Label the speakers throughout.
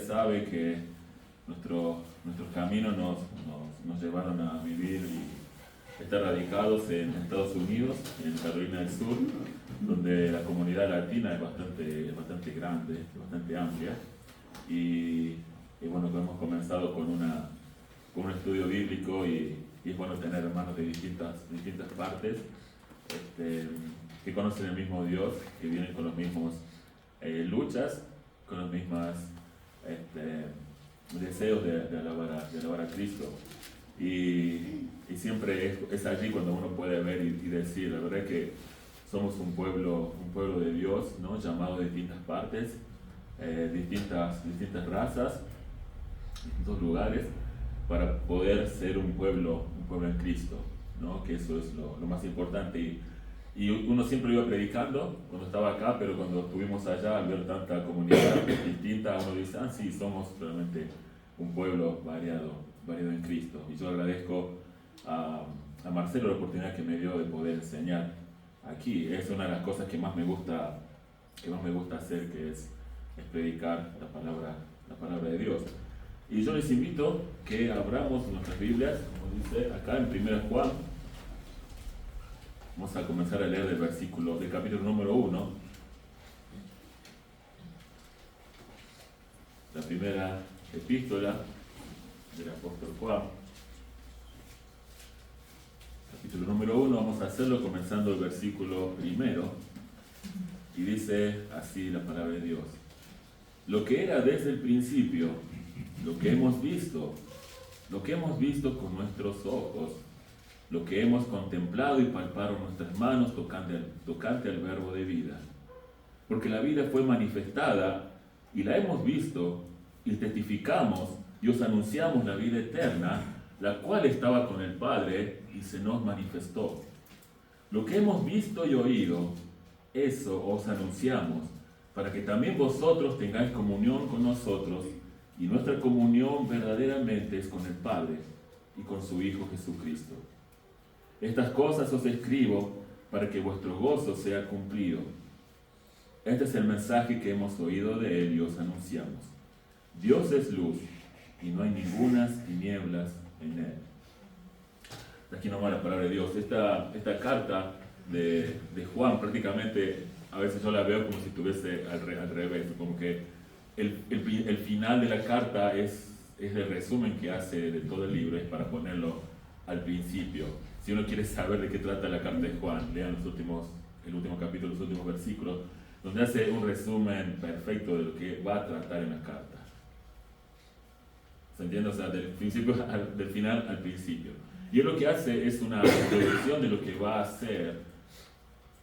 Speaker 1: sabe que nuestros caminos nos llevaron a vivir y estar radicados en Estados Unidos, en Carolina del Sur, donde la comunidad latina es bastante grande, bastante amplia. Y bueno, hemos comenzado con un estudio bíblico y es bueno tener hermanos de distintas partes que conocen el mismo Dios, que vienen con los mismos luchas, con los mismos deseos de alabar a Cristo. Y siempre es allí cuando uno puede ver y decir, la verdad es que somos un pueblo de Dios, ¿no? Llamado de distintas partes, distintas razas, distintos lugares, para poder ser un pueblo en Cristo, ¿no? Que eso es lo más importante. Y uno siempre iba predicando cuando estaba acá, pero cuando estuvimos allá, al ver tanta comunidad distinta, uno dice, sí, somos realmente un pueblo variado en Cristo. Y yo agradezco a Marcelo la oportunidad que me dio de poder enseñar aquí. Es una de las cosas que más me gusta hacer, que es predicar la palabra de Dios. Y yo les invito que abramos nuestras Biblias, como dice acá en 1 Juan. Vamos a comenzar a leer del capítulo número 1. La primera epístola del apóstol Juan. Capítulo número 1, vamos a hacerlo comenzando el versículo 1. Y dice así la palabra de Dios. Lo que era desde el principio, lo que hemos visto con nuestros ojos, lo que hemos contemplado y palparon nuestras manos tocante al verbo de vida. Porque la vida fue manifestada y la hemos visto y testificamos y os anunciamos la vida eterna, la cual estaba con el Padre y se nos manifestó. Lo que hemos visto y oído, eso os anunciamos, para que también vosotros tengáis comunión con nosotros, y nuestra comunión verdaderamente es con el Padre y con su Hijo Jesucristo. Estas cosas os escribo para que vuestro gozo sea cumplido. Este es el mensaje que hemos oído de Él y os anunciamos. Dios es luz y no hay ningunas tinieblas en Él. Aquí nomás la palabra de Dios. Esta carta de Juan prácticamente a veces yo la veo como si estuviese al revés, como que el final de la carta es el resumen que hace de todo el libro, es para ponerlo al principio. Si uno quiere saber de qué trata la carta de Juan, lean el último capítulo, los últimos versículos, donde hace un resumen perfecto de lo que va a tratar en la carta. ¿Se entiende? O sea, del final al principio. Y él lo que hace es una introducción de lo que va a hacer,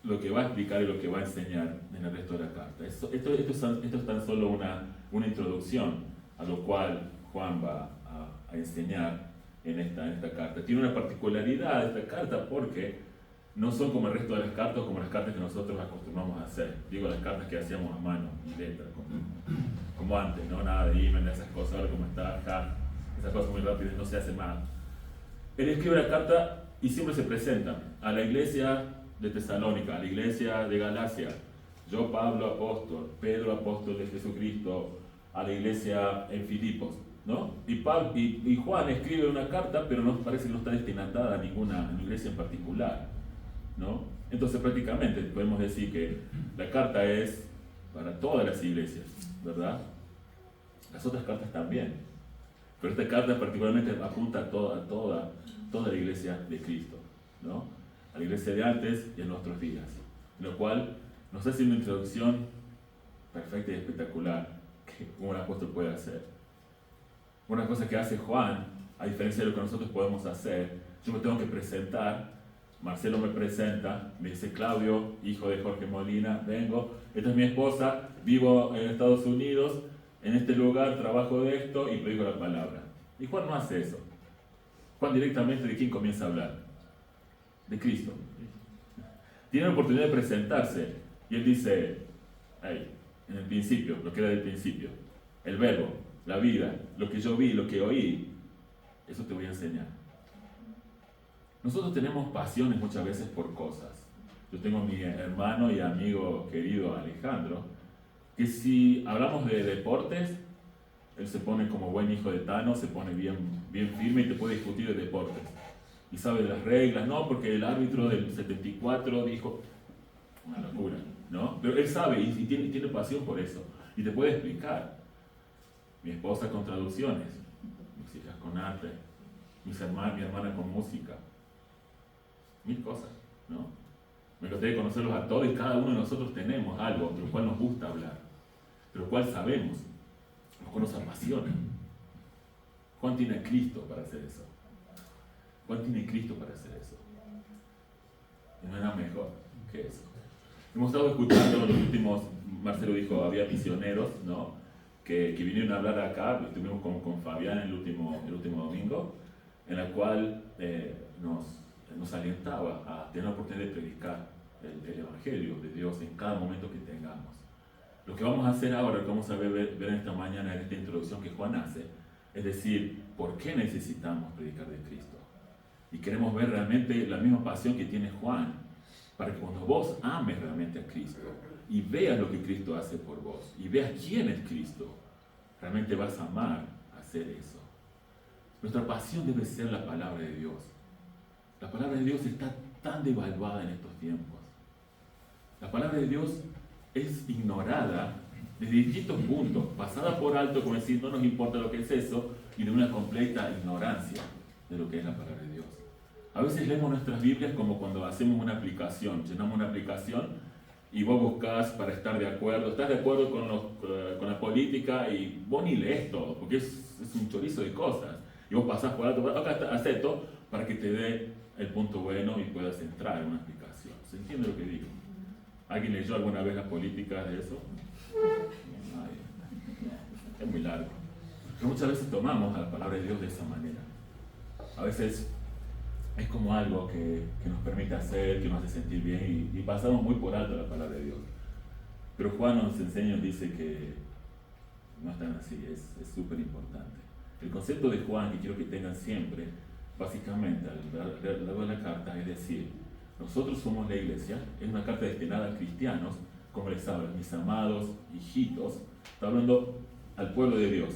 Speaker 1: lo que va a explicar y lo que va a enseñar en el resto de la carta. Esto es tan solo una introducción a lo cual Juan va a enseñar en esta carta. Tiene una particularidad esta carta porque no son como el resto de las cartas, como las cartas que nosotros acostumbramos a hacer. Digo, las cartas que hacíamos a mano y letra, como antes, ¿no? Nada de email, esas cosas, ahora como está acá, esas cosas muy rápidas, no se hace más. Él escribe la carta y siempre se presenta a la iglesia de Tesalónica, a la iglesia de Galacia. Yo, Pablo, apóstol, Pedro, apóstol de Jesucristo, a la iglesia en Filipos, ¿no? Y Juan escribe una carta, pero no parece que no está destinada a ninguna iglesia en particular, ¿no? Entonces prácticamente podemos decir que la carta es para todas las iglesias, ¿verdad? Las otras cartas también, pero esta carta particularmente apunta a toda la iglesia de Cristo, ¿no? A la iglesia de antes y en nuestros días, lo cual nos hace una introducción perfecta y espectacular que un apóstol puede hacer. Una cosa que hace Juan, a diferencia de lo que nosotros podemos hacer, yo me tengo que presentar, Marcelo me presenta, me dice Claudio, hijo de Jorge Molina, vengo, esta es mi esposa, vivo en Estados Unidos, en este lugar trabajo de esto y predico la palabra. Y Juan no hace eso. Juan directamente ¿de quién comienza a hablar? De Cristo. Tiene la oportunidad de presentarse y él dice, en el principio, lo que era del principio, el verbo, la vida, lo que yo vi, lo que oí, eso te voy a enseñar. Nosotros tenemos pasiones muchas veces por cosas. Yo tengo a mi hermano y amigo querido Alejandro, que si hablamos de deportes, Él se pone como buen hijo de Thanos, se pone bien firme y te puede discutir de deportes. Y sabe de las reglas, no, porque el árbitro del 74 dijo, una locura, ¿no? Pero él sabe y tiene pasión por eso. Y te puede explicar. Mi esposa con traducciones, mis hijas con arte, mi hermana con música. Mil cosas, ¿no? Me encantaría conocerlos a todos y cada uno de nosotros tenemos algo de lo cual nos gusta hablar, de lo cual sabemos, lo cual nos apasiona. Juan tiene a Cristo para hacer eso. Juan tiene Cristo para hacer eso. Y no hay nada mejor que eso. Hemos estado escuchando los últimos, Marcelo dijo, había misioneros, ¿no? Que vinieron a hablar acá, estuvimos con Fabián el último domingo, en la cual nos alentaba a tener la oportunidad de predicar el Evangelio de Dios en cada momento que tengamos. Lo que vamos a hacer ahora, lo que vamos a ver esta mañana en esta introducción que Juan hace, es decir, ¿por qué necesitamos predicar de Cristo? Y queremos ver realmente la misma pasión que tiene Juan, para que cuando vos ames realmente a Cristo y veas lo que Cristo hace por vos y veas quién es Cristo, realmente vas a amar hacer eso. Nuestra pasión debe ser la palabra de Dios. La palabra de Dios está tan devaluada en estos tiempos. La palabra de Dios es ignorada desde distintos puntos, pasada por alto, como decir, no nos importa lo que es eso, y de una completa ignorancia de lo que es la palabra de Dios. A veces leemos nuestras Biblias como cuando hacemos una aplicación, llenamos una aplicación y vos buscás para estar de acuerdo, estás de acuerdo con la política y vos ni lees todo, porque es un chorizo de cosas. Y vos pasás por alto, acá acepto, para que te dé el punto bueno y puedas entrar en una aplicación. ¿Se entiende lo que digo? ¿Alguien leyó alguna vez las políticas de eso? Es muy largo. Pero muchas veces tomamos a la palabra de Dios de esa manera. A veces es como algo que nos permite hacer, que nos hace sentir bien y pasamos muy por alto la palabra de Dios. Pero Juan nos enseña y dice que no es tan así, es súper importante. El concepto de Juan que quiero que tengan siempre, básicamente al lado de la carta, es decir, nosotros somos la iglesia, es una carta destinada a cristianos, como les habla, mis amados hijitos, está hablando al pueblo de Dios,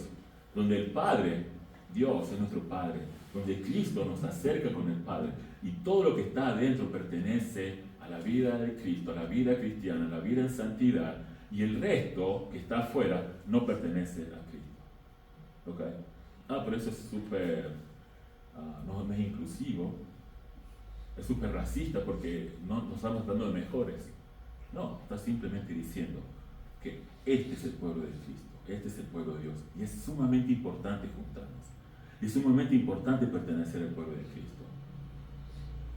Speaker 1: donde el Padre, Dios es nuestro Padre, donde Cristo nos acerca con el Padre, y todo lo que está adentro pertenece a la vida de Cristo, a la vida cristiana, a la vida en santidad, y el resto que está afuera no pertenece a Cristo. ¿Ok? Pero eso es súper, no es inclusivo, es súper racista porque no nos estamos tratando de mejores. No, está simplemente diciendo que este es el pueblo de Cristo, este es el pueblo de Dios, y es sumamente importante juntarnos. Y es sumamente importante pertenecer al pueblo de Cristo.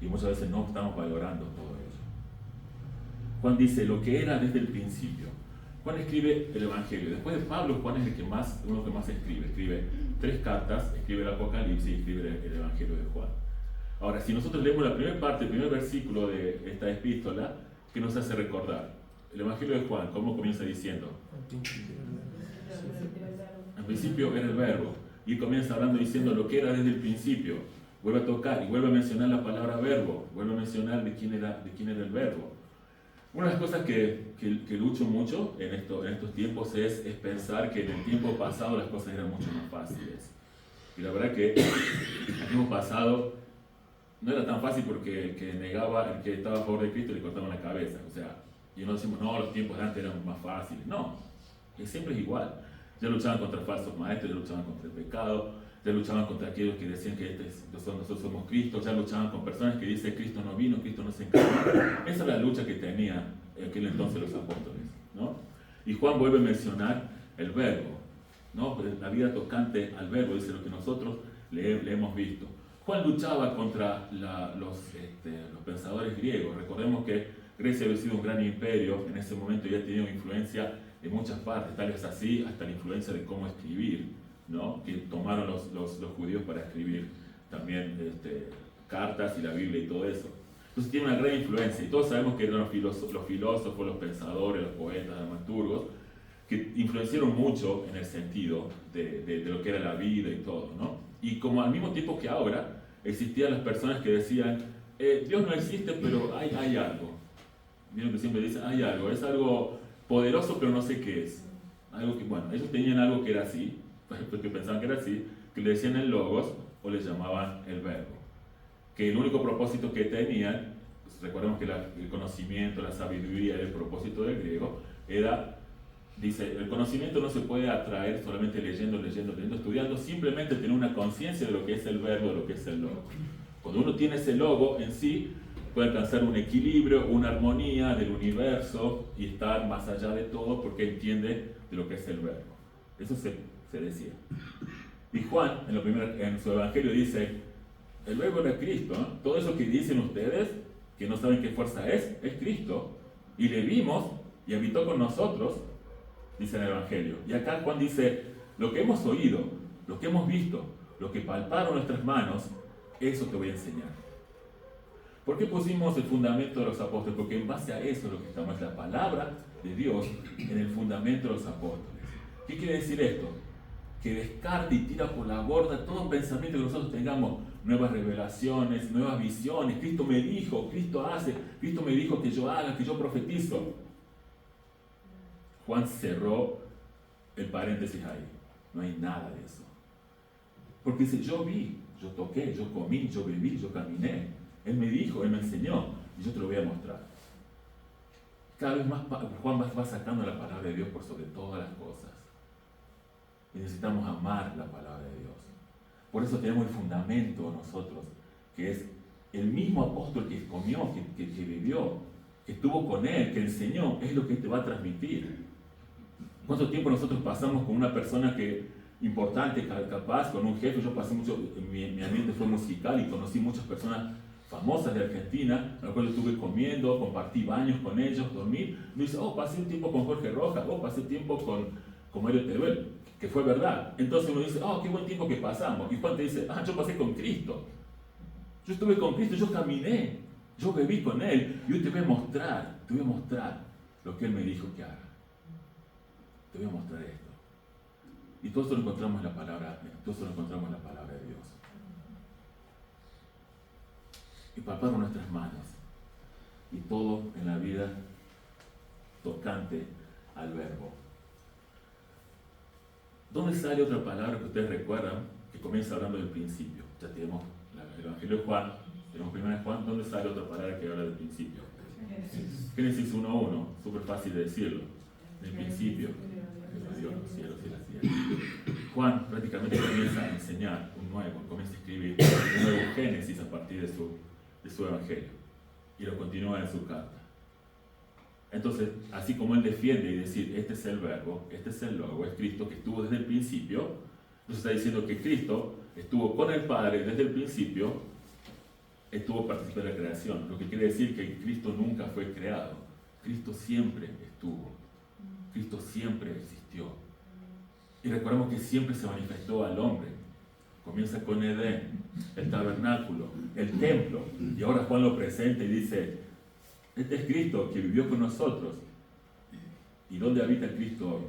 Speaker 1: Y muchas veces no estamos valorando todo ello. Juan dice lo que era desde el principio. Juan escribe el Evangelio. Después de Pablo, Juan es uno que más escribe. Escribe 3 cartas, escribe el Apocalipsis y escribe el Evangelio de Juan. Ahora, si nosotros leemos la primera parte, el primer versículo de esta epístola, ¿qué nos hace recordar? El Evangelio de Juan, ¿cómo comienza diciendo? Al principio era el verbo. Y comienza hablando diciendo lo que era desde el principio. Vuelve a tocar y vuelve a mencionar la palabra verbo. Vuelve a mencionar de quién era el verbo. Una de las cosas que lucho mucho en estos tiempos es pensar que en el tiempo pasado las cosas eran mucho más fáciles. Y la verdad que el tiempo pasado no era tan fácil porque el que negaba, el que estaba a favor de Cristo, le cortaban la cabeza. O sea, y no decimos, no, los tiempos de antes eran más fáciles. No, que siempre es igual. Ya luchaban contra falsos maestros, ya luchaban contra el pecado, ya luchaban contra aquellos que decían que nosotros somos Cristo, ya luchaban con personas que dicen Cristo no vino, Cristo no se encarnó. Esa es la lucha que tenían en aquel entonces los apóstoles, ¿no? Y Juan vuelve a mencionar el verbo, ¿no? La vida tocante al verbo, dice lo que nosotros le hemos visto. Juan luchaba contra los pensadores griegos. Recordemos que Grecia había sido un gran imperio, en ese momento ya tenía influencia de muchas partes, tal vez así hasta la influencia de cómo escribir, ¿no? Que tomaron los judíos para escribir también cartas y la Biblia y todo eso. Entonces tiene una gran influencia, y todos sabemos que eran los filósofos, los pensadores, los poetas, los dramaturgos, que influenciaron mucho en el sentido de lo que era la vida y todo, ¿no? Y como al mismo tiempo que ahora, existían las personas que decían, Dios no existe, pero hay algo. Miren que siempre dicen, hay algo, es algo poderoso, pero no sé qué es. Algo que, bueno, ellos tenían algo que era así, porque pensaban que era así, que le decían el logos o le llamaban el verbo. Que el único propósito que tenían, pues recordemos que el conocimiento, la sabiduría, el propósito del griego, era, dice, el conocimiento no se puede atraer solamente leyendo, estudiando, simplemente tener una conciencia de lo que es el verbo, de lo que es el logo. Cuando uno tiene ese logo en sí, puede alcanzar un equilibrio, una armonía del universo y estar más allá de todo porque entiende de lo que es el verbo. Eso se decía. Y Juan, en su evangelio dice, el verbo era Cristo, ¿no? Todo eso que dicen ustedes, que no saben qué fuerza es Cristo. Y le vimos y habitó con nosotros, dice en el evangelio. Y acá Juan dice, lo que hemos oído, lo que hemos visto, lo que palparon nuestras manos, eso te voy a enseñar. ¿Por qué pusimos el fundamento de los apóstoles? Porque en base a eso lo que estamos es la palabra de Dios en el fundamento de los apóstoles. ¿Qué quiere decir esto? Que descarte y tira por la borda todo pensamiento que nosotros tengamos, nuevas revelaciones, nuevas visiones. Cristo me dijo, Cristo hace, Cristo me dijo que yo haga, que yo profetizo. Juan cerró el paréntesis ahí. No hay nada de eso. Porque dice, yo vi, yo toqué, yo comí, yo bebí, yo caminé. Él me dijo, Él me enseñó, y yo te lo voy a mostrar. Cada vez más Juan va sacando la palabra de Dios por sobre todas las cosas. Y necesitamos amar la palabra de Dios. Por eso tenemos el fundamento nosotros, que es el mismo apóstol que comió, que vivió, que estuvo con Él, que enseñó, es lo que te va a transmitir. ¿Cuánto tiempo nosotros pasamos con una persona importante, capaz, con un jefe? Yo pasé mucho, mi ambiente fue musical y conocí muchas personas famosas de Argentina, a las cuales estuve comiendo, compartí baños con ellos, dormí. Me dice, pasé un tiempo con Jorge Rojas, pasé tiempo con Mario Teruel, que fue verdad. Entonces uno dice, qué buen tiempo que pasamos. Y Juan te dice, yo pasé con Cristo. Yo estuve con Cristo, yo caminé, yo bebí con Él, y hoy te voy a mostrar lo que Él me dijo que haga. Te voy a mostrar esto. Y todo eso lo encontramos en la palabra, de Dios. Y palparon nuestras manos. Y todo en la vida tocante al verbo. ¿Dónde sale otra palabra que ustedes recuerdan que comienza hablando del principio? Ya tenemos el Evangelio de Juan, tenemos 1 Juan. ¿Dónde sale otra palabra que habla del principio? Génesis 1:1, súper fácil de decirlo. Del principio, Dios, los cielos y la tierra. Juan prácticamente comienza a enseñar comienza a escribir un nuevo Génesis a partir de su Evangelio. Y lo continúa en su carta. Entonces, así como él defiende y decir, este es el verbo, este es el logo, es Cristo que estuvo desde el principio, nos está diciendo que Cristo estuvo con el Padre desde el principio, estuvo participando de la creación, lo que quiere decir que Cristo nunca fue creado, Cristo siempre estuvo, Cristo siempre existió. Y recordemos que siempre se manifestó al hombre. Comienza con Edén, el tabernáculo, el templo, y ahora Juan lo presenta y dice, este es Cristo que vivió con nosotros. ¿Y dónde habita el Cristo hoy?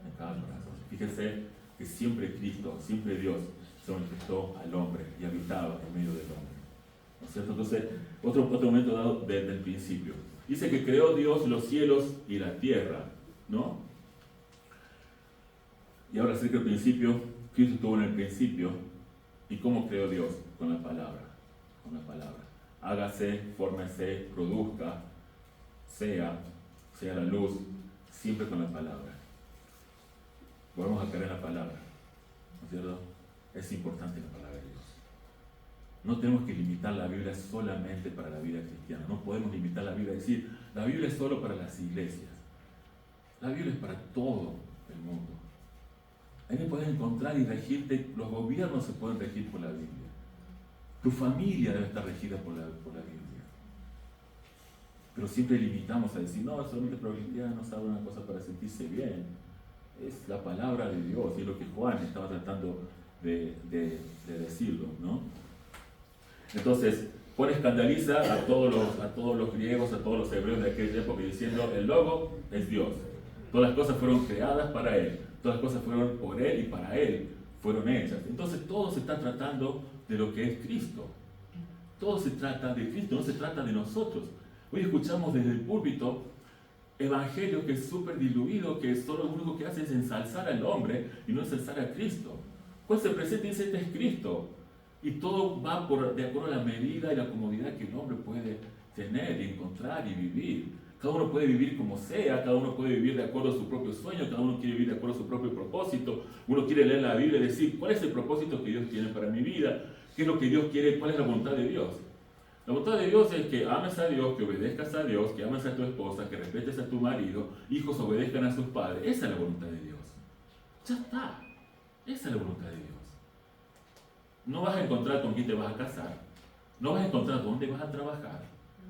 Speaker 1: En cada corazón. Fíjense que siempre Cristo, siempre Dios se manifestó al hombre y habitaba en medio del hombre. ¿No es cierto? Entonces, otro momento dado desde el principio. Dice que creó Dios los cielos y la tierra, ¿no? Y ahora sí que al principio, Cristo estuvo en el principio. ¿Y cómo creó Dios? Con la palabra. Con la palabra. Hágase, fórmese, produzca, sea la luz, siempre con la palabra. Volvemos a creer en la palabra, ¿no es cierto? Es importante la palabra de Dios. No tenemos que limitar la Biblia solamente para la vida cristiana. No podemos limitar la Biblia y decir, la Biblia es solo para las iglesias. La Biblia es para todo el mundo. Ahí puedes encontrar y regirte, los gobiernos se pueden regir por la Biblia. Tu familia debe estar regida por la Biblia. Pero siempre limitamos a decir, no, solamente los cristianos saben una cosa para sentirse bien. Es la palabra de Dios, y es lo que Juan estaba tratando de decirlo, ¿no? Entonces, Juan escandaliza a todos los griegos, a todos los hebreos de aquella época, diciendo, el logo es Dios. Todas las cosas fueron creadas para Él. Todas las cosas fueron por Él y para Él fueron hechas. Entonces, todo se está tratando de lo que es Cristo. Todo se trata de Cristo, no se trata de nosotros. Hoy escuchamos desde el púlpito evangelio que es súper diluido, que solo lo único que hace es ensalzar al hombre y no ensalzar a Cristo. Pues se presenta y dice, este es Cristo. Y todo va de acuerdo a la medida y la comodidad que el hombre puede tener y encontrar y vivir. Cada uno puede vivir como sea, cada uno puede vivir de acuerdo a su propio sueño, cada uno quiere vivir de acuerdo a su propio propósito. Uno quiere leer la Biblia y decir, ¿cuál es el propósito que Dios tiene para mi vida? ¿Qué es lo que Dios quiere? ¿Cuál es la voluntad de Dios? La voluntad de Dios es que ames a Dios, que obedezcas a Dios, que ames a tu esposa, que respetes a tu marido, hijos obedezcan a sus padres. Esa es la voluntad de Dios. Ya está. Esa es la voluntad de Dios. No vas a encontrar con quién te vas a casar. No vas a encontrar dónde vas a trabajar.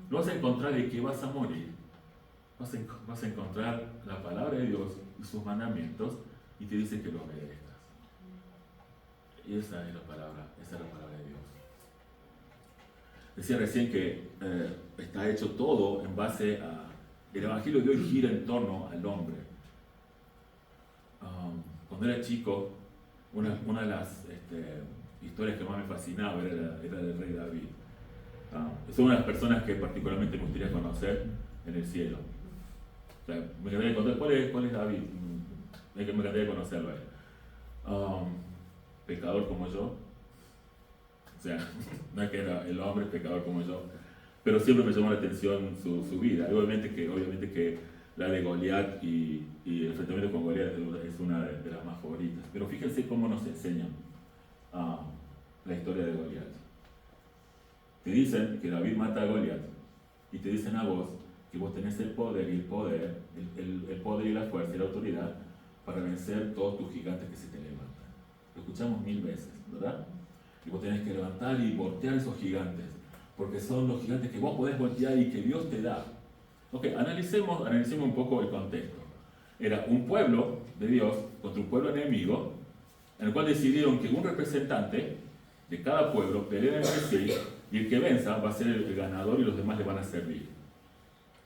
Speaker 1: No vas a encontrar de qué vas a morir. Vas a encontrar la palabra de Dios y sus mandamientos y te dice que lo obedezcas. Y esa es la palabra de Dios. Decía recién que está hecho todo en base a... El Evangelio de hoy gira en torno al hombre. Cuando era chico, una de las historias que más me fascinaba era del rey David. Es una de las personas que particularmente me gustaría conocer en el cielo. O sea, me encantaría contar cuál es David. Me encantaría conocerlo a él. Pecador como yo. O sea, no es que era el hombre pecador como yo, pero siempre me llamó la atención su vida. Obviamente que la de Goliat y el enfrentamiento con Goliat es una de las más favoritas. Pero fíjense cómo nos enseñan la historia de Goliat. Te dicen que David mata a Goliat y te dicen a vos que vos tenés el poder y la fuerza y la autoridad para vencer todos tus gigantes que se te levantan. Lo escuchamos 1000 veces, ¿verdad? Y vos tenés que levantar y voltear esos gigantes, porque son los gigantes que vos podés voltear y que Dios te da. Ok, analicemos un poco el contexto. Era un pueblo de Dios contra un pueblo enemigo, en el cual decidieron que un representante de cada pueblo pelee entre sí, y el que venza va a ser el ganador y los demás le van a servir.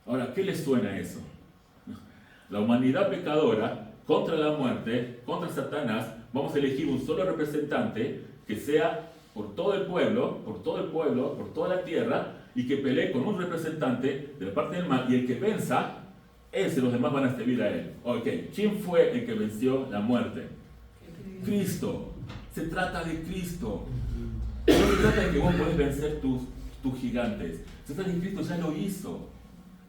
Speaker 1: Ahora, ¿qué les suena eso? La humanidad pecadora contra la muerte, contra Satanás, vamos a elegir un solo representante que sea por todo el pueblo, por toda la tierra, y que pelee con un representante de la parte del mal, y el que venza, los demás van a servir a él. Ok, ¿quién fue el que venció la muerte? Cristo. Se trata de Cristo. No se trata de que vos podés vencer tus gigantes. Se trata de que Cristo ya lo hizo.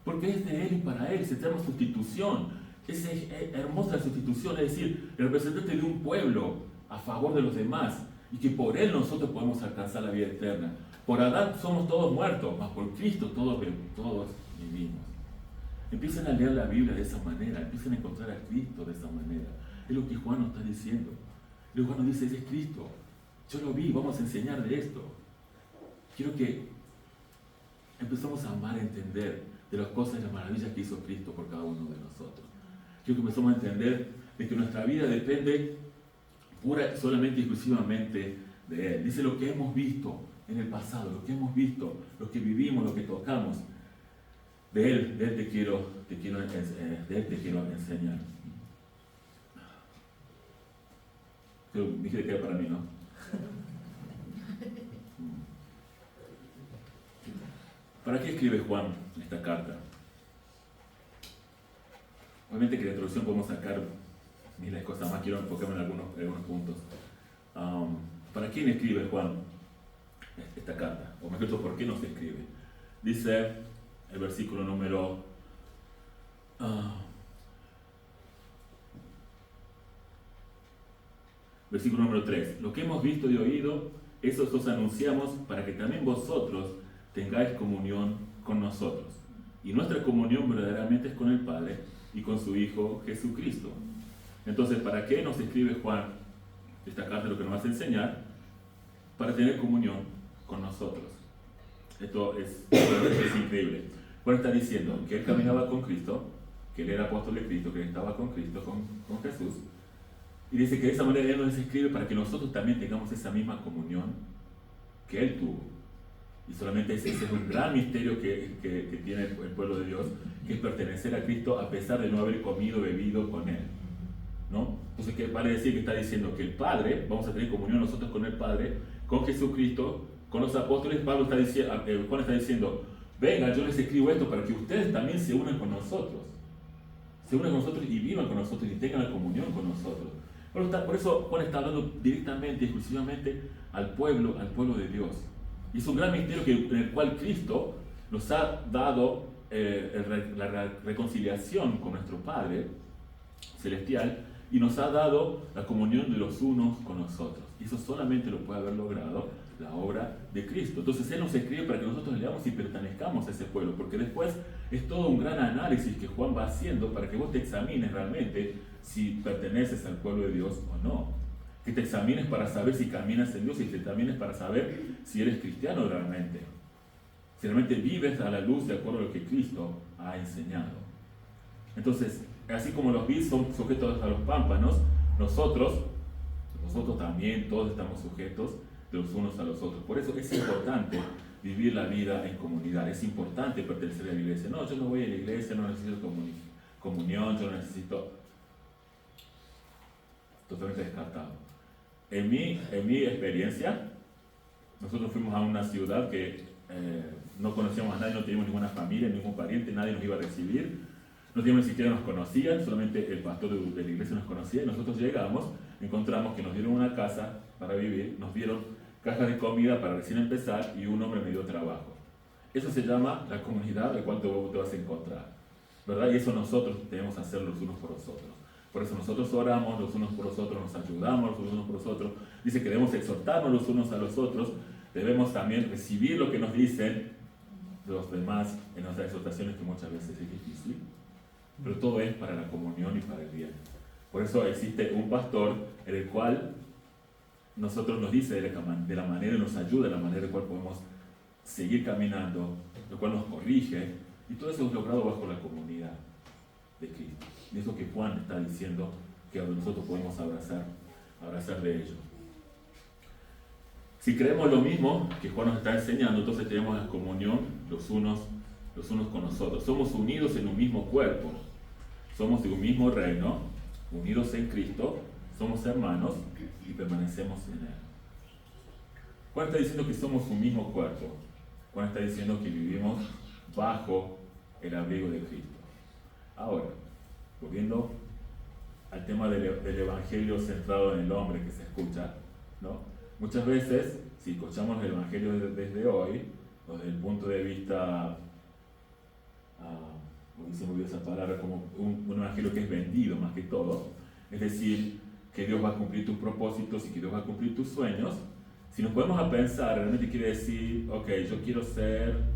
Speaker 1: Porque es de Él y para Él. Se llama sustitución. Es hermosa la sustitución, es decir, el representante de un pueblo a favor de los demás. Y que por Él nosotros podemos alcanzar la vida eterna. Por Adán somos todos muertos, mas por Cristo todos vivimos. Empiecen a leer la Biblia de esa manera, empiecen a encontrar a Cristo de esa manera. Es lo que Juan nos está diciendo. Y Juan nos dice, ese es Cristo. Yo lo vi, vamos a enseñar de esto. Quiero que empezamos a amar, a entender de las cosas y las maravillas que hizo Cristo por cada uno de nosotros. Quiero que empezamos a entender de que nuestra vida depende pura, solamente y exclusivamente de Él. Dice lo que hemos visto en el pasado, lo que hemos visto, lo que vivimos, lo que tocamos. De Él te quiero enseñar. Dije que era para mí, ¿no? ¿Para qué escribe Juan esta carta? Obviamente que de la introducción podemos sacar miles de cosas más, quiero enfocarme en algunos puntos. ¿Para quién escribe Juan esta carta? O mejor dicho, ¿por qué nos escribe? Dice el versículo número 3. Lo que hemos visto y oído, eso os anunciamos para que también vosotros tengáis comunión con nosotros. Y nuestra comunión verdaderamente es con el Padre y con su Hijo Jesucristo. Entonces, ¿para qué nos escribe Juan esta carta? Lo que nos va a enseñar, para tener comunión con nosotros. Esto es increíble. Juan está diciendo que él caminaba con Cristo, que él era apóstol de Cristo, que él estaba con Cristo, con Jesús. Y dice que de esa manera Él nos escribe para que nosotros también tengamos esa misma comunión que Él tuvo. Y solamente ese es un gran misterio que tiene el pueblo de Dios, que es pertenecer a Cristo a pesar de no haber comido, bebido con Él, ¿no? Entonces, ¿qué vale decir? Que está diciendo que el Padre, vamos a tener comunión nosotros con el Padre, con Jesucristo, con los apóstoles. Juan está diciendo, venga, yo les escribo esto para que ustedes también se unan con nosotros. se unan con nosotros y vivan con nosotros y tengan la comunión con nosotros. Por eso Juan está hablando directamente, exclusivamente al pueblo de Dios. Y es un gran misterio en el cual Cristo nos ha dado la reconciliación con nuestro Padre Celestial y nos ha dado la comunión de los unos con nosotros. Y eso solamente lo puede haber logrado la obra de Cristo. Entonces Él nos escribe para que nosotros leamos y pertenezcamos a ese pueblo, porque después es todo un gran análisis que Juan va haciendo para que vos te examines realmente si perteneces al pueblo de Dios o no. Que te examines para saber si caminas en Dios y te examines para saber si eres cristiano realmente. Si realmente vives a la luz de acuerdo a lo que Cristo ha enseñado. Entonces, así como los vid son sujetos a los pámpanos, nosotros también todos estamos sujetos de los unos a los otros. Por eso es importante vivir la vida en comunidad. Es importante pertenecer a la iglesia. No, yo no voy a la iglesia, no necesito comunión, yo no necesito... Totalmente descartado. En mi experiencia, nosotros fuimos a una ciudad que no conocíamos a nadie, no teníamos ninguna familia, ningún pariente, nadie nos iba a recibir, no teníamos ni siquiera nos conocían, solamente el pastor de la iglesia nos conocía, y nosotros llegamos, encontramos que nos dieron una casa para vivir, nos dieron cajas de comida para recién empezar y un hombre me dio trabajo. Eso se llama la comunidad de cual te vas a encontrar, ¿verdad? Y eso nosotros debemos hacer los unos por los otros. Por eso nosotros oramos los unos por los otros, nos ayudamos los unos por los otros. Dice que debemos exhortarnos los unos a los otros. Debemos también recibir lo que nos dicen los demás en nuestras exhortaciones, que muchas veces es difícil. Pero todo es para la comunión y para el bien. Por eso existe un pastor en el cual nosotros nos dice de la manera, nos ayuda de la manera en la cual podemos seguir caminando, lo cual nos corrige. Y todo eso es logrado bajo la comunidad de Cristo. Y eso que Juan está diciendo que nosotros podemos abrazar de ello. Si creemos lo mismo que Juan nos está enseñando, entonces tenemos la comunión los unos con nosotros. Somos unidos en un mismo cuerpo. Somos de un mismo reino, unidos en Cristo, somos hermanos y permanecemos en Él. Juan está diciendo que somos un mismo cuerpo. Juan está diciendo que vivimos bajo el abrigo de Cristo. Ahora, volviendo al tema del evangelio centrado en el hombre que se escucha, ¿no? Muchas veces, si escuchamos el evangelio desde hoy, o desde el punto de vista, porque se me olvidó esa palabra, como un evangelio que es vendido más que todo, es decir, que Dios va a cumplir tus propósitos y que Dios va a cumplir tus sueños, si nos ponemos a pensar, realmente quiere decir, ok, yo quiero ser,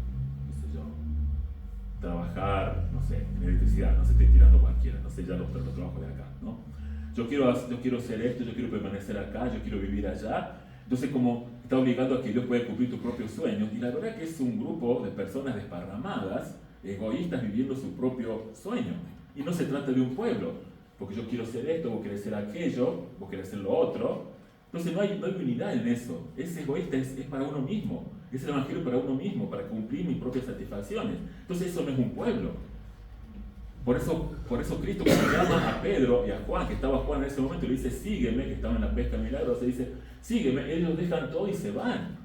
Speaker 1: trabajar, no sé, en electricidad, no sé, estoy tirando cualquiera, no sé, ya los trabajos de acá, ¿no? Yo quiero hacer esto, yo quiero permanecer acá, yo quiero vivir allá. Entonces, como está obligando a que Dios pueda cumplir tus propios sueños, y la verdad que es un grupo de personas desparramadas, egoístas, viviendo su propio sueño. Y no se trata de un pueblo, porque yo quiero ser esto, vos querés ser aquello, vos querés ser lo otro. Entonces no hay unidad en eso. Es egoísta, es para uno mismo. Es el evangelio para uno mismo, para cumplir mis propias satisfacciones. Entonces eso no es un pueblo. Por eso Cristo, cuando llama a Pedro y a Juan, que estaba Juan en ese momento, le dice, sígueme, que estaba en la pesca milagrosa, dice, sígueme, ellos dejan todo y se van.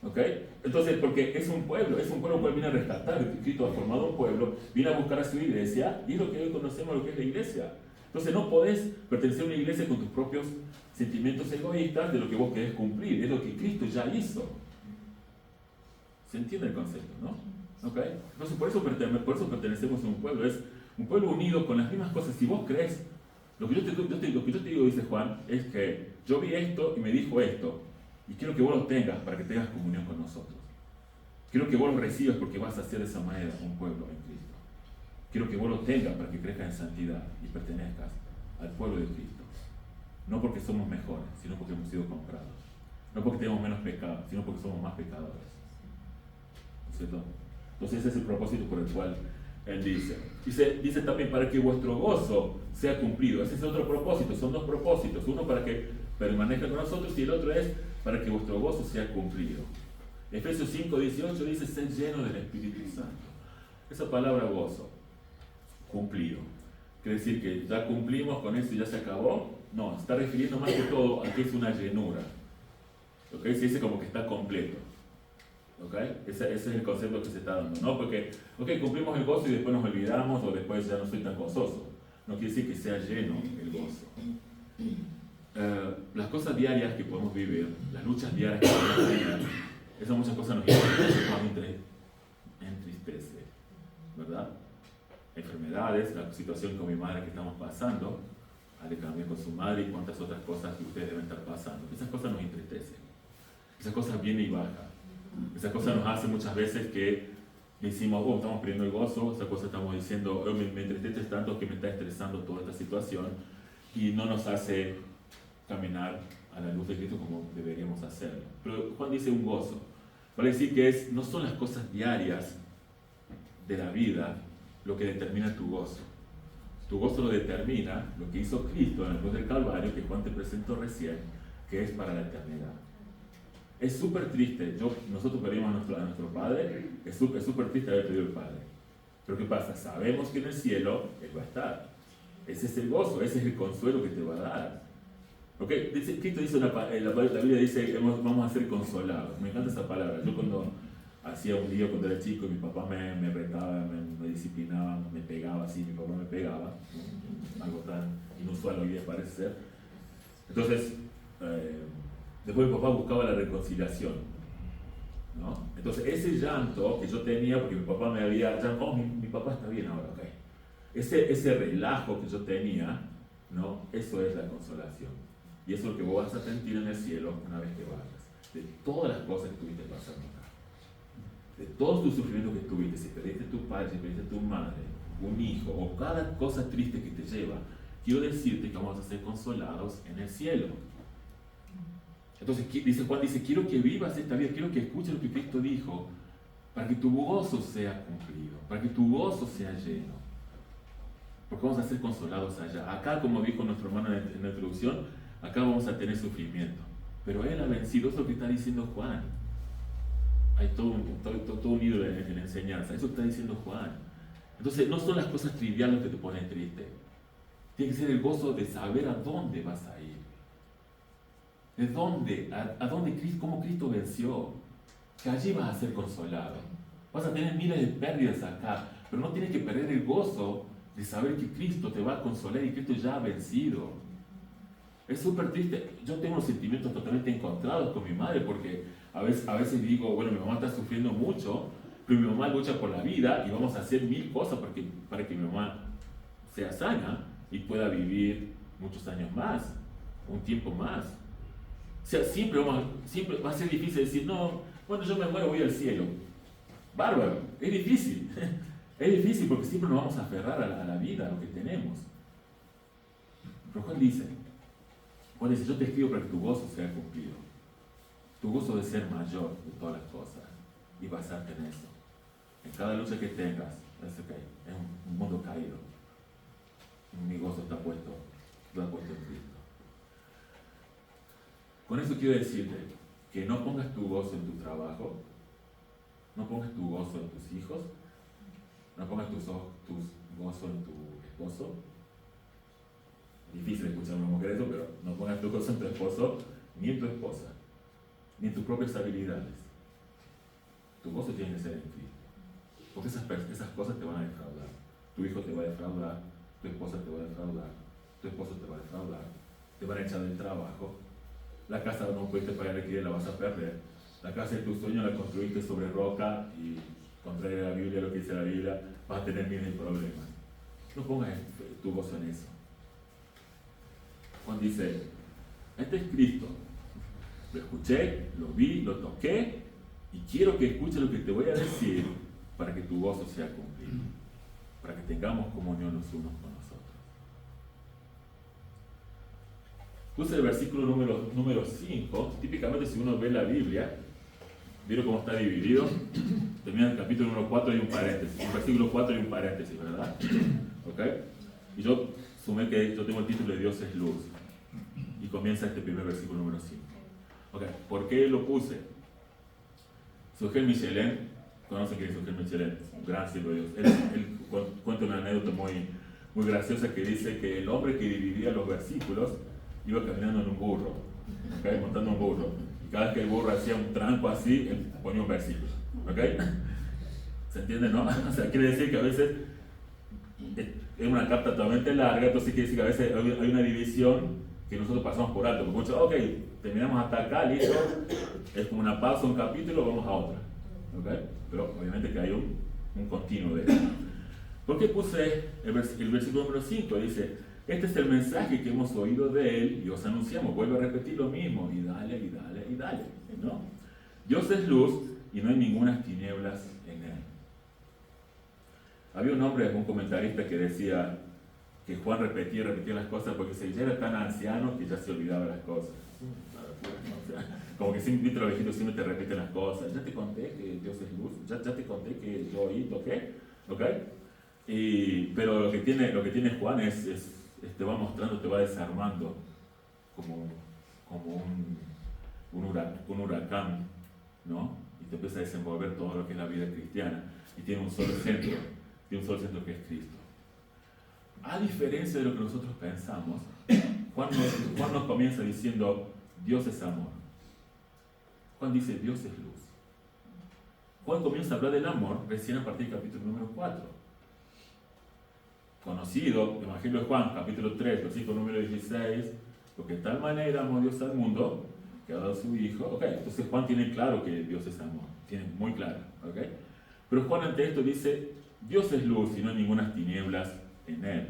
Speaker 1: ¿Ok? Entonces, porque es un pueblo que viene a rescatar. Cristo ha formado un pueblo, viene a buscar a su iglesia, y es lo que hoy conocemos, lo que es la iglesia. Entonces no podés pertenecer a una iglesia con tus propios sentimientos egoístas de lo que vos querés cumplir, es lo que Cristo ya hizo. ¿Se entiende el concepto, no? ¿Okay? Entonces por eso pertenecemos a un pueblo, es un pueblo unido con las mismas cosas. Si vos crees, lo que yo te digo, dice Juan, es que yo vi esto y me dijo esto, y quiero que vos lo tengas para que tengas comunión con nosotros. Quiero que vos lo recibas porque vas a ser de esa manera un pueblo en Cristo. Quiero que vos lo tengas para que crezcas en santidad y pertenezcas al pueblo de Cristo. No porque somos mejores, sino porque hemos sido comprados. No porque tenemos menos pecado, sino porque somos más pecadores. ¿Cierto? Entonces ese es el propósito por el cual Él dice también para que vuestro gozo sea cumplido. Ese es otro propósito, son dos propósitos. Uno para que permanezca con nosotros y el otro es para que vuestro gozo sea cumplido. Efesios 5:18 dice, sed lleno del Espíritu Santo. Esa palabra gozo, cumplido. ¿Quiere decir que ya cumplimos con eso y ya se acabó? No, está refiriendo más que todo a que es una llenura. ¿Okay? Se dice como que está completo. ¿Okay? Ese es el concepto que se está dando, ¿no? Porque, cumplimos el gozo y después nos olvidamos o después ya no soy tan gozoso. No quiere decir que sea lleno el gozo. Las cosas diarias que podemos vivir, las luchas diarias que podemos tener, esas muchas cosas nos entristece, ¿verdad? Enfermedades, la situación con mi madre que estamos pasando, Ale cambió con su madre y cuántas otras cosas que ustedes deben estar pasando. Esas cosas nos entristecen. Esas cosas vienen y bajan. Esas cosas nos hacen muchas veces que decimos, estamos perdiendo el gozo. Esas cosas estamos diciendo, me entristece tanto que me está estresando toda esta situación y no nos hace caminar a la luz de Cristo como deberíamos hacerlo. Pero Juan dice un gozo. Vale decir que no son las cosas diarias de la vida lo que determina tu gozo. Tu gozo lo determina lo que hizo Cristo en la cruz del Calvario, que Juan te presentó recién, que es para la eternidad. Es súper triste. Nosotros perdimos a nuestro padre, es súper triste haber perdido el padre. Pero ¿qué pasa? Sabemos que en el cielo Él va a estar. Ese es el gozo, ese es el consuelo que te va a dar. ¿Okay? Cristo dice, la Biblia dice, vamos a ser consolados. Me encanta esa palabra. Yo cuando hacía un lío cuando era chico y mi papá me retaba, me disciplinaba, me pegaba así, mi papá me pegaba, algo tan inusual hoy día parece ser. Entonces, después mi papá buscaba la reconciliación, ¿no? Entonces ese llanto que yo tenía, porque mi papá me había, mi papá está bien ahora, ok. Ese relajo que yo tenía, ¿no? Eso es la consolación. Y eso es lo que vos vas a sentir en el cielo una vez que vayas. De todas las cosas que tuviste pasando acá. De todos tus sufrimientos que tuviste, si perdiste tu padre, si perdiste tu madre, un hijo, o cada cosa triste que te lleva, quiero decirte que vamos a ser consolados en el cielo. Entonces Juan dice, quiero que vivas esta vida, quiero que escuches lo que Cristo dijo, para que tu gozo sea cumplido, para que tu gozo sea lleno. Porque vamos a ser consolados allá. Acá, como dijo nuestro hermano en la introducción, acá vamos a tener sufrimiento. Pero Él ha vencido, eso es lo que está diciendo Juan. Hay todo un hilo en la enseñanza, eso está diciendo Juan. Entonces, no son las cosas triviales que te ponen triste. Tiene que ser el gozo de saber a dónde vas a ir. ¿De dónde? ¿A dónde Cristo, cómo Cristo venció? Que allí vas a ser consolado. Vas a tener miles de pérdidas acá, pero no tienes que perder el gozo de saber que Cristo te va a consolar y Cristo ya ha vencido. Es súper triste. Yo tengo unos sentimientos totalmente encontrados con mi madre porque a veces digo, bueno, mi mamá está sufriendo mucho, pero mi mamá lucha por la vida y vamos a hacer 1000 cosas para que mi mamá sea sana y pueda vivir muchos años más, un tiempo más. O sea, siempre va a ser difícil decir, no, bueno, yo me muero, voy al cielo. Bárbaro, es difícil. Es difícil porque siempre nos vamos a aferrar a la vida, a lo que tenemos. Pero Juan dice, yo te escribo para que tu gozo sea cumplido. Tu gozo de ser mayor de todas las cosas y basarte en eso. En cada lucha que tengas, es un mundo caído. Mi gozo está puesto en Cristo. Con eso quiero decirte que no pongas tu gozo en tu trabajo, no pongas tu gozo en tus hijos, no pongas tu gozo en tu esposo. Difícil escuchar a una mujer eso, pero no pongas tu gozo en tu esposo, ni en tu esposa, ni en tus propias habilidades. Tu gozo tiene que ser en Cristo. Porque esas cosas te van a defraudar. Tu hijo te va a defraudar, tu esposa te va a defraudar, tu esposo te va a defraudar, te van a echar del trabajo. La casa no pudiste pagar el alquiler, la vas a perder. La casa de tus sueños la construiste sobre roca y contrario a la Biblia, lo que dice la Biblia, vas a tener miles de problemas. No pongas tu gozo en eso. Juan dice, este es Cristo. Lo escuché, lo vi, lo toqué y quiero que escuches lo que te voy a decir para que tu gozo sea cumplido. Para que tengamos comunión los unos con nosotros. Puse el versículo número 5. Típicamente si uno ve la Biblia, ¿vieron cómo está dividido? Termina el capítulo número 4 y un paréntesis. En el versículo 4 hay un paréntesis, ¿verdad? ¿Ok? Y yo sumé que yo tengo el título de Dios es luz. Y comienza este primer versículo número 5. ¿Ok? ¿Por qué lo puse? Sugel Michelin, ¿conocen quién es Sugel Michelin? Un gran siervo de Dios. Él cuenta una anécdota muy graciosa que dice que el hombre que dividía los versículos iba caminando en un burro, ¿okay? Montando un burro. cada vez que el burro hacía un tranco así, él ponía un versículo. ¿Ok? ¿Se entiende, no? O sea, quiere decir que a veces es una carta totalmente larga, entonces quiere decir que a veces hay una división que nosotros pasamos por alto. Porque muchos, ok, terminamos hasta acá, listo, es como una pausa, un capítulo, vamos a otra. ¿Ok? Pero obviamente que hay un continuo de eso. ¿Por qué puse el versículo número 5? Dice, este es el mensaje que hemos oído de él y os anunciamos. Vuelvo a repetir lo mismo, y dale, y dale, y dale. ¿No? Dios es luz y no hay ninguna tinieblas en él. Había un hombre, un comentarista, que decía que Juan repetía las cosas porque ya era tan anciano que ya se olvidaba las cosas. O sea, como que siempre, los viejitos siempre te repiten las cosas. Ya te conté que Dios es luz, ya te conté que yo oí, toqué, ¿ok? Pero lo que tiene Juan te va mostrando, te va desarmando como un huracán, ¿no? Y te empieza a desenvolver todo lo que es la vida cristiana. Y tiene un solo centro que es Cristo. A diferencia de lo que nosotros pensamos, Juan nos comienza diciendo, Dios es amor. Juan dice, Dios es luz. Juan comienza a hablar del amor recién a partir del capítulo número 4. Conocido, el Evangelio de Juan, capítulo 3, versículo número 16, porque de tal manera amó Dios al mundo, que ha dado a su Hijo. Ok, entonces Juan tiene claro que Dios es amor, tiene muy claro, ok. Pero Juan ante esto dice, Dios es luz y no hay ninguna tinieblas en él.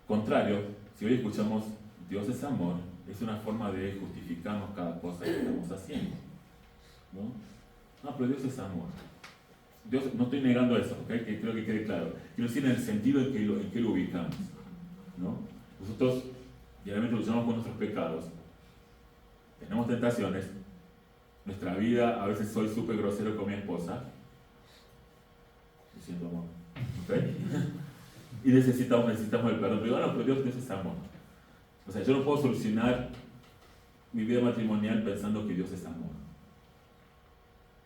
Speaker 1: Contrario, si hoy escuchamos Dios es amor, es una forma de justificarnos cada cosa que estamos haciendo, ¿no? No, pero Dios es amor. Dios, no estoy negando eso, ¿okay? Que creo que quede claro. Quiero decir en el sentido en que lo ubicamos, ¿no? Nosotros diariamente luchamos con nuestros pecados, tenemos tentaciones, nuestra vida, a veces soy súper grosero con mi esposa, diciendo amor, ¿ok? Y necesitamos el perdón. Pero Dios es amor. O sea, yo no puedo solucionar mi vida matrimonial pensando que Dios es amor.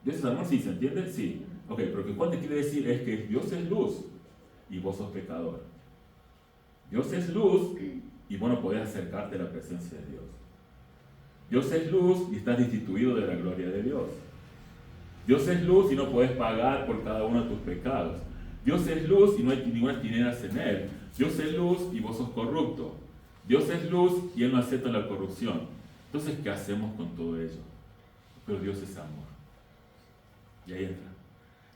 Speaker 1: ¿Dios es amor? Sí, ¿se entiende? Sí. Ok, pero lo que Juan te quiere decir es que Dios es luz y vos sos pecador. Dios es luz y vos no podés acercarte a la presencia de Dios. Dios es luz y estás destituido de la gloria de Dios. Dios es luz y no podés pagar por cada uno de tus pecados. Dios es luz y no hay ninguna tinieblas en él. Dios es luz y vos sos corrupto. Dios es luz y él no acepta la corrupción. Entonces, ¿qué hacemos con todo ello? Pero Dios es amor. Y ahí entra.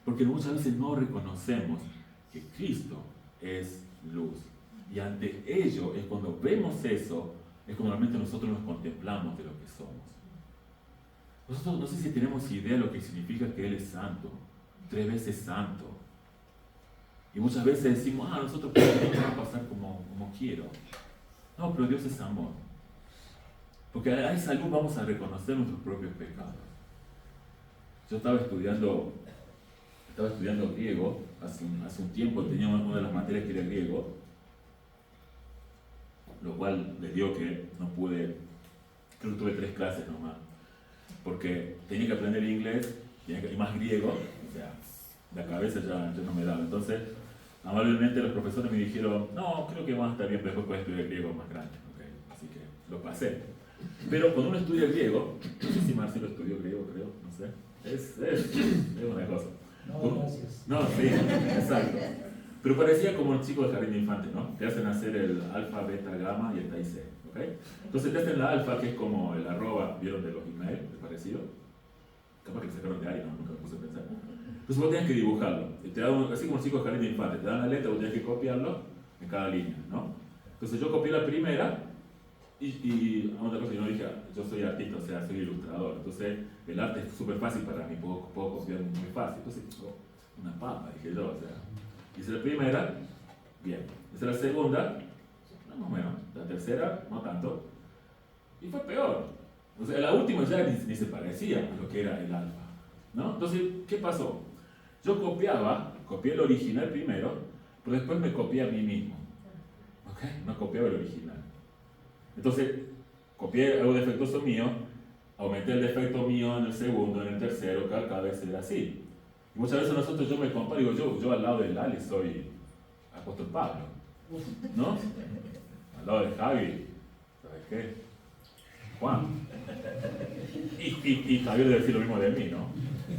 Speaker 1: Porque muchas veces no reconocemos que Cristo es luz. Y ante ello es cuando vemos eso, es cuando realmente nosotros nos contemplamos de lo que somos. Nosotros no sé si tenemos idea de lo que significa que Él es santo, 3 veces santo. Y muchas veces decimos, nosotros podemos pasar como quiero. No, pero Dios es amor. Porque a esa luz vamos a reconocer nuestros propios pecados. Yo estaba estudiando griego, hace un tiempo teníamos una de las materias que era griego, lo cual les digo que no pude, creo que tuve 3 clases nomás, porque tenía que aprender inglés, y más griego, o sea, la cabeza ya no me daba. Entonces, amablemente los profesores me dijeron, no, creo que vas a estar bien, pero después puedes estudiar griego más grande, ¿okay? Así que lo pasé. Pero cuando uno estudia griego, no sé si Marcelo estudió griego, creo, no sé, es una cosa.
Speaker 2: No, gracias.
Speaker 1: No, sí, exacto. Pero parecía como los chicos del jardín de infantes, ¿no? Te hacen hacer el alfa, beta, gamma y el ta y c, ¿ok? Entonces te hacen la alfa, que es como el arroba, ¿vieron de los emails? ¿Es parecido? Capaz que lo sacaron de ahí, ¿no? Nunca me puse a pensar. Entonces vos tenés que dibujarlo. Así como los chicos del jardín de infantes, te dan la letra, vos tenés que copiarlo en cada línea, ¿no? Entonces yo copié la primera y otra cosa, yo no dije, yo soy artista, o sea, soy ilustrador. Entonces el arte es súper fácil para mí, puedo copiar muy fácil. Entonces, una papa, dije yo, o sea. Hice la primera, bien. Hice la segunda, más o menos. La tercera, no tanto. Y fue peor. O sea, la última ya ni se parecía a lo que era el alfa, ¿no? Entonces, ¿qué pasó? Yo copié el original primero, pero después me copié a mí mismo. ¿Ok? No copiaba el original. Entonces, copié algo defectuoso mío, aumenté el defecto mío en el segundo, en el tercero, cada vez era así. Y muchas veces yo me comparo, digo, yo al lado de Lali soy apóstol Pablo, ¿no? Al lado de Javi, ¿sabes qué? Juan. Y Javier debe decir lo mismo de mí, ¿no?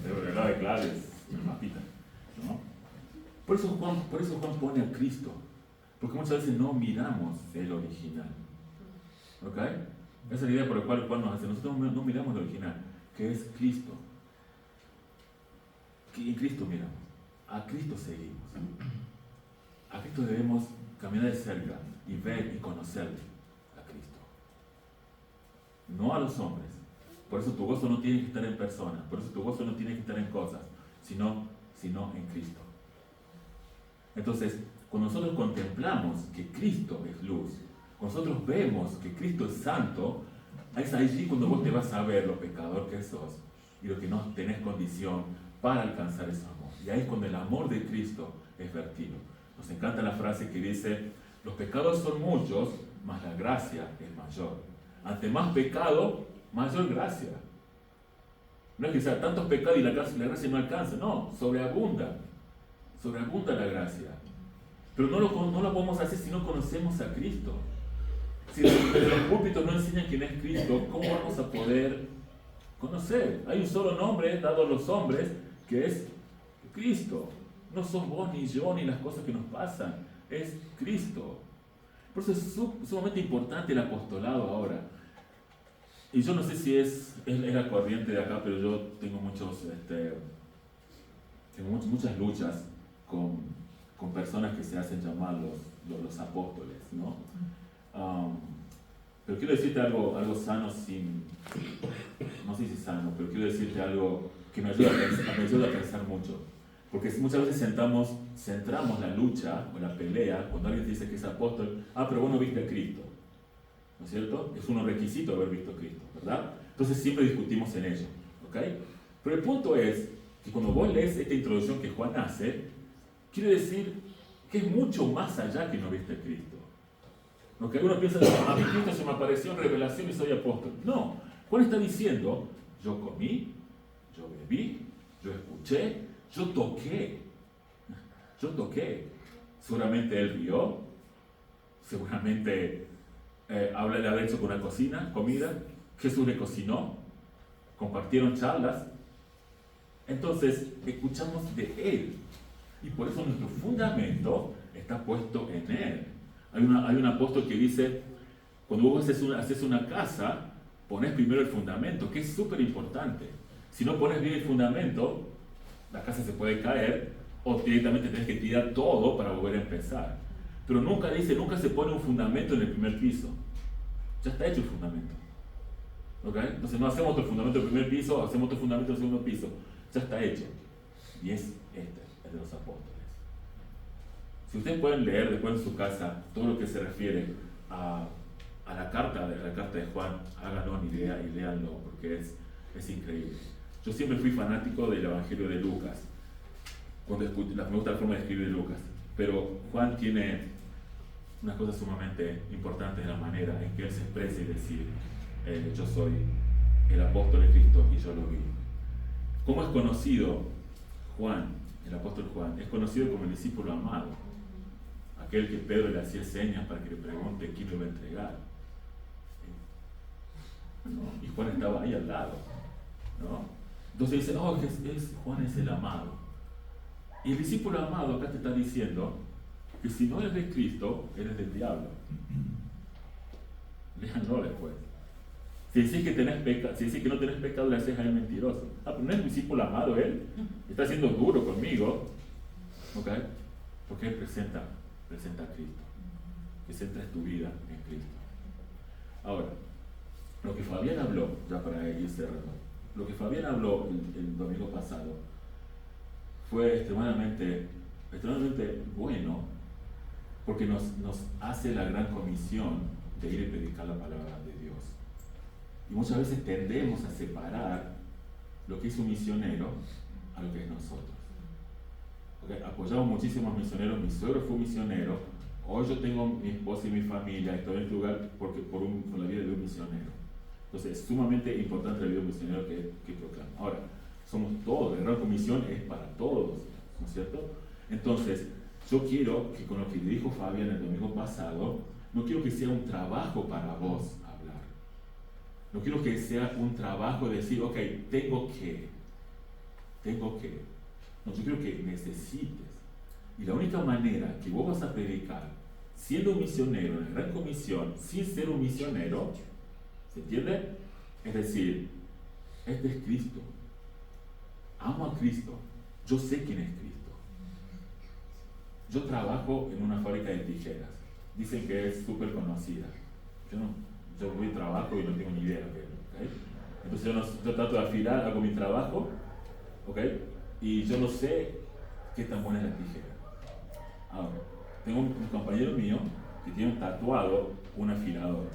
Speaker 1: Pero el lado de clave es el mapita, ¿no? Por eso Juan pone a Cristo, porque muchas veces no miramos el original. ¿Ok? Esa es la idea por la cual Juan nos hace. Nosotros no miramos el original, que es Cristo. Y en Cristo miramos. A Cristo seguimos. A Cristo debemos caminar de cerca y ver y conocer a Cristo. No a los hombres. Por eso tu gozo no tiene que estar en personas. Por eso tu gozo no tiene que estar en cosas, sino en Cristo. Entonces, cuando nosotros contemplamos que Cristo es luz, cuando nosotros vemos que Cristo es santo, es allí cuando vos te vas a ver lo pecador que sos y lo que no tenés condición para alcanzar ese amor. Y ahí es cuando el amor de Cristo es vertido. Nos encanta la frase que dice: los pecados son muchos, mas la gracia es mayor. Ante más pecado, mayor gracia. No es que sea tantos pecados y la gracia no alcanza, no, sobreabunda la gracia. Pero no lo podemos hacer si no conocemos a Cristo. Si los púlpitos no enseñan quién es Cristo, ¿cómo vamos a poder conocer? Hay un solo nombre dado a los hombres, que es Cristo. No sos vos ni yo ni las cosas que nos pasan, es Cristo. Por eso es sumamente importante el apostolado ahora. Y yo no sé si es la corriente de acá, pero yo tengo muchas luchas con personas que se hacen llamar los apóstoles, ¿no? Pero quiero decirte algo sano, no sé si sano, pero quiero decirte algo que me ayuda a pensar mucho. Porque muchas veces centramos la lucha o la pelea cuando alguien te dice que es apóstol. Pero vos no viste a Cristo, ¿no es cierto? Es un requisito haber visto a Cristo, ¿verdad? Entonces siempre discutimos en ello, ¿ok? Pero el punto es que cuando vos lees esta introducción que Juan hace, quiere decir que es mucho más allá que no viste a Cristo. ¿Okay? Uno piensa: a mí Cristo se me apareció en revelación y soy apóstol. No, Juan está diciendo: yo comí, yo bebí, yo escuché, yo toqué. Seguramente él vio, seguramente le habrá hecho con una comida, Jesús le cocinó, compartieron charlas. Entonces, escuchamos de él. Y por eso nuestro fundamento está puesto en él. Hay un apóstol que dice: cuando vos haces una casa, pones primero el fundamento, que es súper importante. Si no pones bien el fundamento, la casa se puede caer o directamente tenés que tirar todo para volver a empezar. Pero nunca se pone un fundamento en el primer piso. Ya está hecho el fundamento. ¿Okay? Entonces no hacemos otro fundamento en el primer piso, hacemos otro fundamento en el segundo piso. Ya está hecho. Y es el de los apóstoles. Si ustedes pueden leer después en su casa todo lo que se refiere a la carta de Juan, háganlo y léanlo, porque es increíble. Yo siempre fui fanático del Evangelio de Lucas. Me gusta la forma de escribir de Lucas. Pero Juan tiene unas cosas sumamente importantes en la manera en que él se expresa y decir: yo soy el apóstol de Cristo y yo lo vi. ¿Cómo es conocido Juan, el apóstol Juan? Es conocido como el discípulo amado. Aquel que Pedro le hacía señas para que le pregunte quién lo iba a entregar. ¿No? Y Juan estaba ahí al lado, ¿no? Entonces dice: Juan es el amado. Y el discípulo amado acá te está diciendo que si no eres de Cristo, eres del diablo. Léanlo después. Si decís que no tenés pecado, le haces a él mentiroso. Pero no es discípulo amado él. Está siendo duro conmigo. ¿Ok? Porque él presenta a Cristo. Que centres tu vida en Cristo. Ahora, lo que Fabián habló, ya para ir cerrando, lo que Fabián habló el domingo pasado fue extremadamente bueno, porque nos hace la gran comisión de ir y predicar la palabra de Dios. Y muchas veces tendemos a separar lo que es un misionero a lo que es nosotros. Okay, apoyamos muchísimos misioneros. Mi suegro fue misionero. Hoy yo tengo mi esposa y mi familia, estoy en este lugar por la vida de un misionero. Entonces es sumamente importante la vida de un misionero que proclama. Ahora, somos todos, la gran comisión es para todos, ¿no es cierto? Entonces, yo quiero que con lo que le dijo Fabián el domingo pasado, no quiero que sea un trabajo para vos hablar. No quiero que sea un trabajo de decir, ok, tengo que. No, yo quiero que necesites. Y la única manera que vos vas a predicar, siendo un misionero en la Gran Comisión, sin ser un misionero, ¿se entiende? Es decir, este es Cristo. Amo a Cristo. Yo sé quién es Cristo. Yo trabajo en una fábrica de tijeras. Dicen que es súper conocida. Yo voy a trabajo y no tengo ni idea de lo que es. ¿Okay? Entonces yo trato de afilar, hago mi trabajo, ¿okay? Y yo no sé qué tan buena es la tijera. Ahora, tengo un compañero mío que tiene tatuado un afilador.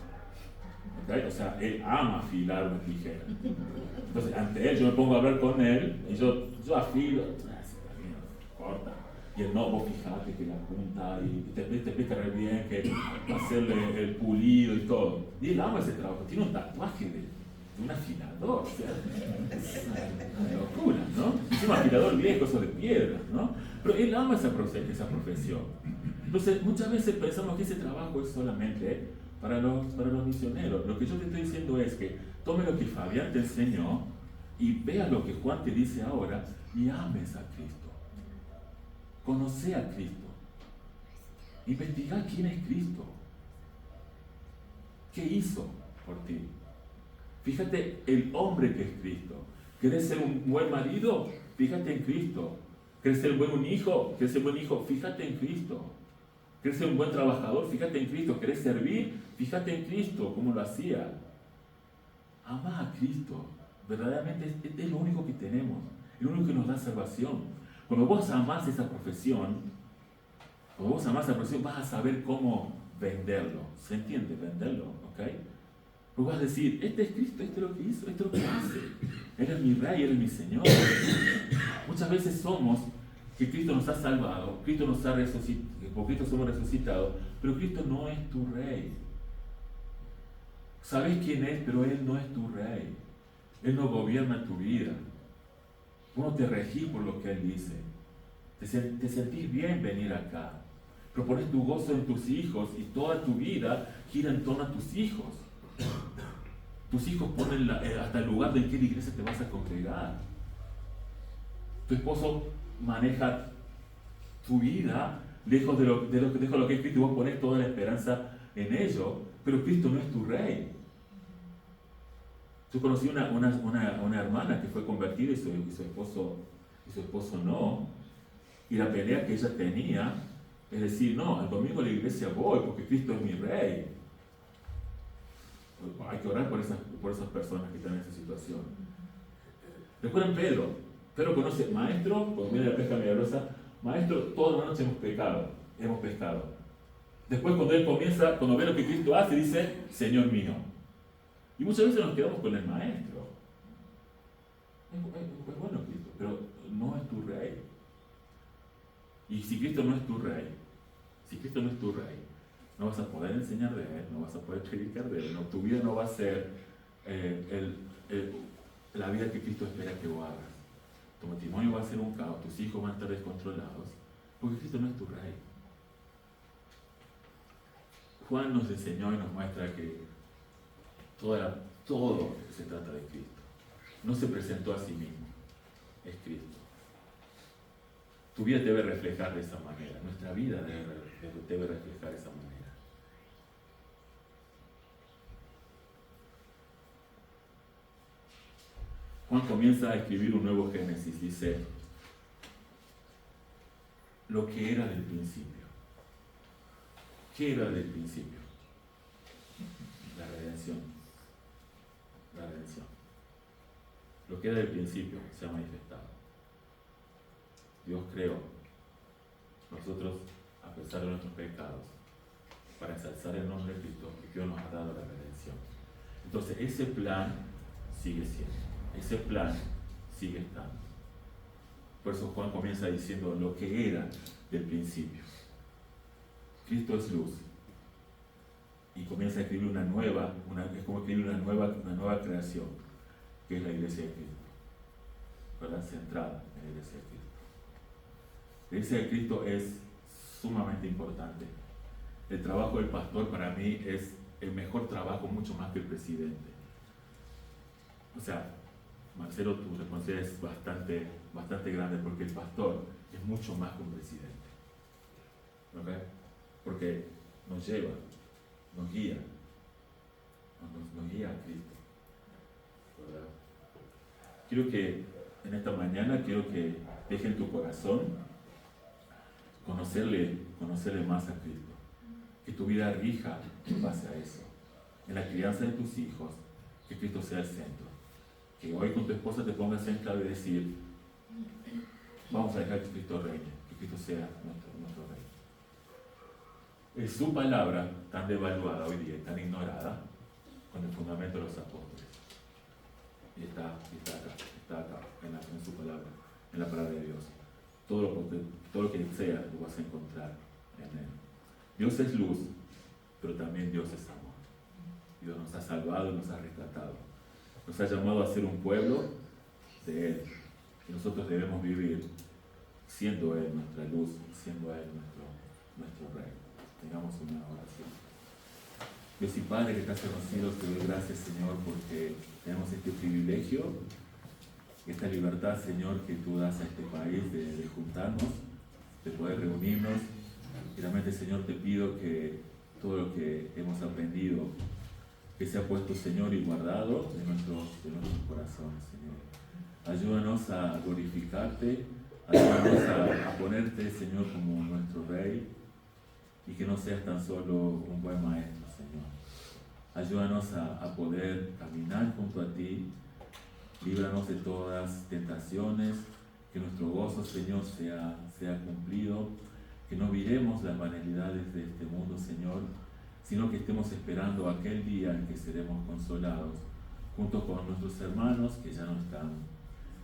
Speaker 1: ¿Okay? O sea, él ama afilar una tijera. Entonces, ante él yo me pongo a hablar con él y yo afilo, corta. Y él, no, vos fijate que la punta y te explica re bien que hacerle el pulido y todo. Y él ama ese trabajo, tiene un tatuaje de un afilador, o sea, es una locura, ¿no? Es un afilador viejo, eso de piedra, ¿no? Pero él ama esa profesión. Entonces, muchas veces pensamos que ese trabajo es solamente para los misioneros. Lo que yo te estoy diciendo es que tome lo que Fabián te enseñó y vea lo que Juan te dice ahora y ames a Cristo. Conoce a Cristo. Investiga quién es Cristo. ¿Qué hizo por ti? Fíjate el hombre que es Cristo. ¿Querés ser un buen marido? Fíjate en Cristo. ¿Querés ser un buen hijo? ¿Querés ser un buen hijo? Fíjate en Cristo. ¿Querés ser un buen trabajador? Fíjate en Cristo. ¿Querés servir? Fíjate en Cristo, cómo lo hacía. Ama a Cristo. Verdaderamente es lo único que tenemos. Es lo único que nos da salvación. Cuando vos amás esa profesión, vas a saber cómo venderlo. ¿Se entiende? Venderlo, ¿ok? Vos vas a decir, este es Cristo, este es lo que hizo, este es lo que hace. Él es mi Rey, Él es mi Señor. Muchas veces somos que Cristo nos ha salvado, Cristo nos ha resucitado, por Cristo somos resucitados, pero Cristo no es tu Rey. Sabes quién es, pero Él no es tu Rey. Él no gobierna tu vida. Vos no te regís por lo que Él dice. Te sentís bien venir acá. Pero pones tu gozo en tus hijos y toda tu vida gira en torno a tus hijos. Tus hijos ponen hasta el lugar de en qué iglesia te vas a congregar. Tu esposo maneja tu vida lejos de lo que es Cristo y vos pones toda la esperanza en ello, pero Cristo no es tu Rey. Yo conocí una hermana que fue convertida y su esposo no, y la pelea que ella tenía es decir, no, el domingo a la iglesia voy porque Cristo es mi Rey. Hay que orar por esas personas que están en esa situación. Recuerden Pedro. Pedro conoce, maestro, cuando viene la pesca milagrosa, maestro, toda la noche hemos pescado. Después cuando él comienza, cuando ve lo que Cristo hace, dice, Señor mío. Y muchas veces nos quedamos con el maestro. Es bueno Cristo, pero no es tu Rey. Y si Cristo no es tu Rey, no vas a poder enseñar de Él, no vas a poder predicar de Él, no, tu vida no va a ser la vida que Cristo espera que vos hagas. Tu matrimonio va a ser un caos, tus hijos van a estar descontrolados, porque Cristo no es tu Rey. Juan nos enseñó y nos muestra que todo se trata de Cristo. No se presentó a sí mismo, es Cristo. Tu vida debe reflejar de esa manera, nuestra vida debe reflejar de esa manera. Juan comienza a escribir un nuevo Génesis, dice, lo que era del principio. ¿Qué era del principio? La redención. La redención. Lo que era del principio se ha manifestado. Dios creó nosotros, a pesar de nuestros pecados, para ensalzar el nombre de Cristo, y Dios nos ha dado la redención. Entonces ese plan sigue siendo, ese plan sigue estando. Por eso Juan comienza diciendo lo que era del principio. Cristo es luz. Y comienza a escribir es como escribir una nueva creación, que es la iglesia de Cristo, ¿verdad? Centrada en la iglesia de Cristo. La iglesia de Cristo es sumamente importante. El trabajo del pastor para mí es el mejor trabajo, mucho más que el presidente. O sea, Marcelo, tu responsabilidad es bastante grande porque el pastor es mucho más que un presidente. ¿Okay? Porque nos lleva, nos guía a Cristo, ¿verdad? Quiero que en esta mañana deje en tu corazón conocerle más a Cristo, que tu vida rija en base a eso, en la crianza de tus hijos, que Cristo sea el centro, que hoy con tu esposa te pongas en clave y decir, vamos a dejar que Cristo reine, que Cristo sea nuestro rey. Es su palabra tan devaluada hoy día, tan ignorada, con el fundamento de los apóstoles. Y está acá, en su palabra, en la palabra de Dios. Todo lo que sea, lo vas a encontrar en Él. Dios es luz, pero también Dios es amor. Dios nos ha salvado y nos ha rescatado. Nos ha llamado a ser un pueblo de Él. Y nosotros debemos vivir siendo Él nuestra luz, siendo Él nuestro Rey. Tengamos una oración. Dios y Padre que estás en los cielos, te doy gracias, Señor, porque tenemos este privilegio, esta libertad, Señor, que tú das a este país de juntarnos, de poder reunirnos. Y realmente, Señor, te pido que todo lo que hemos aprendido, que sea puesto, Señor, y guardado de nuestros corazones, Señor. Ayúdanos a glorificarte, ayúdanos a ponerte, Señor, como nuestro Rey, y que no seas tan solo un buen maestro, Señor. Ayúdanos a poder caminar junto a ti, líbranos de todas tentaciones, que nuestro gozo, Señor, sea cumplido, que no miremos las banalidades de este mundo, Señor, sino que estemos esperando aquel día en que seremos consolados, junto con nuestros hermanos que ya no están,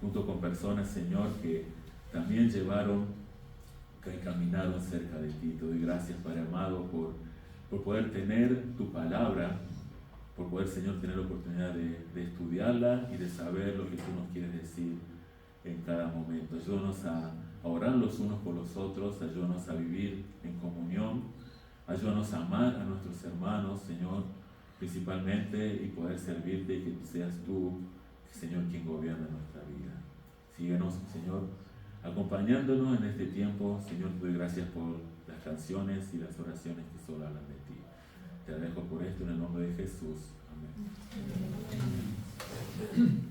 Speaker 1: junto con personas, Señor, que también que caminaron cerca de ti. Te doy gracias, Padre amado, por poder tener tu palabra, por poder, Señor, tener la oportunidad de estudiarla y de saber lo que tú nos quieres decir en cada momento. Ayúdanos a orar los unos por los otros, ayúdanos a vivir en comunión, ayúdanos a amar a nuestros hermanos, Señor, principalmente, y poder servirte y que seas tú, Señor, quien gobierna nuestra vida. Síguenos, Señor, acompañándonos en este tiempo. Señor, te doy gracias por las canciones y las oraciones que solo hablan de ti. Te agradezco por esto en el nombre de Jesús. Amén.